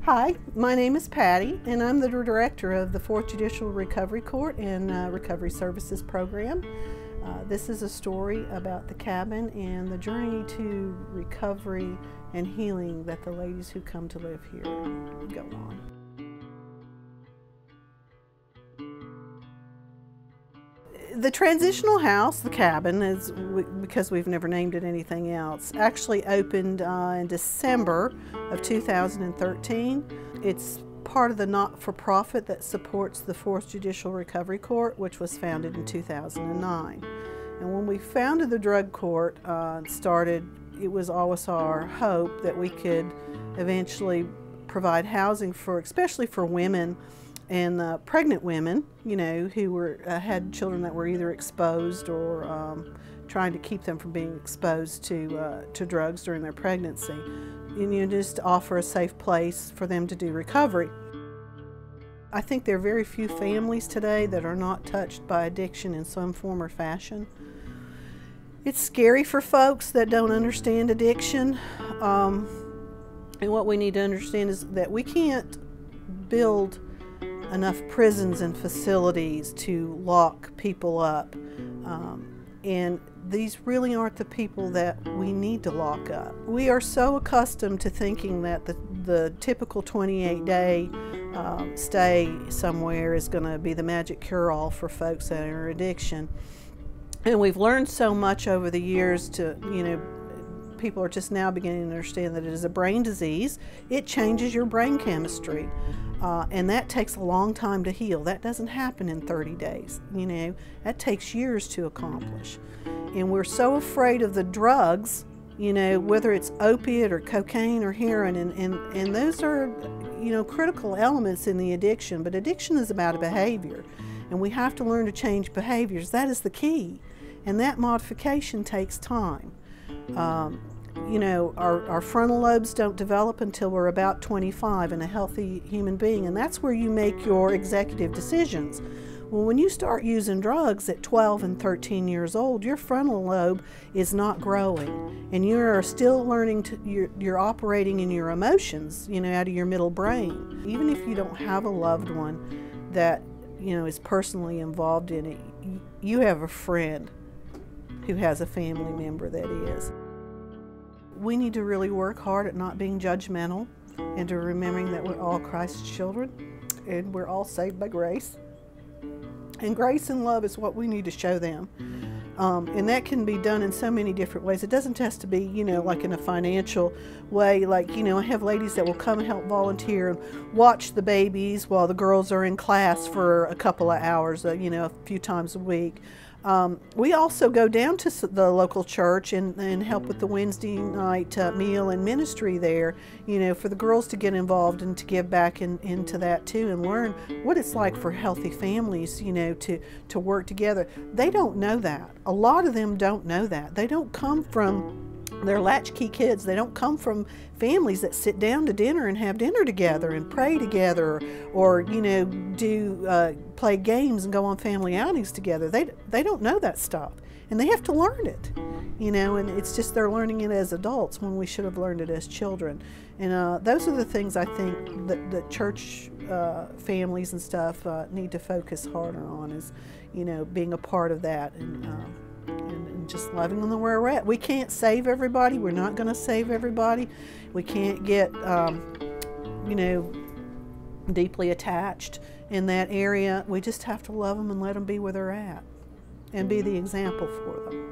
Hi, my name is Patty, and I'm the Director of the 4th Judicial Recovery Court and Recovery Services Program. This is a story about the cabin and the journey to recovery and healing that the ladies who come to live here go on. The transitional house, the cabin, is because we've never named it anything else, actually opened in December of 2013. It's part of the not-for-profit that supports the 4th Judicial Recovery Court, which was founded in 2009. And when we founded the drug court, it was always our hope that we could eventually provide housing for, especially for women and pregnant women, who had children that were either exposed or trying to keep them from being exposed to drugs during their pregnancy, and just offer a safe place for them to do recovery. I think there are very few families today that are not touched by addiction in some form or fashion. It's scary for folks that don't understand addiction, and what we need to understand is that we can't build enough prisons and facilities to lock people up, and these really aren't the people that we need to lock up. We are so accustomed to thinking that the typical 28-day stay somewhere is going to be the magic cure-all for folks that are in addiction, and we've learned so much over the years people are just now beginning to understand that it is a brain disease. It changes your brain chemistry. And that takes a long time to heal. That doesn't happen in 30 days. That takes years to accomplish. And we're so afraid of the drugs, whether it's opiate or cocaine or heroin, and those are, critical elements in the addiction. But addiction is about a behavior, and we have to learn to change behaviors. That is the key, and that modification takes time. Our frontal lobes don't develop until we're about 25 in a healthy human being, and that's where you make your executive decisions. Well, when you start using drugs at 12 and 13 years old, your frontal lobe is not growing, and you're still learning you're operating in your emotions, out of your middle brain. Even if you don't have a loved one that, is personally involved in it, you have a friend who has a family member that is. We need to really work hard at not being judgmental and to remembering that we're all Christ's children and we're all saved by grace. And grace and love is what we need to show them. And that can be done in so many different ways. It doesn't have to be, like in a financial way. Like, I have ladies that will come and help volunteer and watch the babies while the girls are in class for a couple of hours, a few times a week. We also go down to the local church and help with the Wednesday night meal and ministry there, for the girls to get involved and to give back into that too, and learn what it's like for healthy families, to work together. They don't know that. A lot of them don't know that. They don't come from, they're latchkey kids. They don't come from families that sit down to dinner and have dinner together and pray together, or play games and go on family outings together. They don't know that stuff, and they have to learn it, and it's just they're learning it as adults when we should have learned it as children. And those are the things I think that church families and stuff need to focus harder on, is being a part of that, and just loving them where we're at. We can't save everybody. We're not going to save everybody. We can't get deeply attached in that area. We just have to love them and let them be where they're at and be the example for them.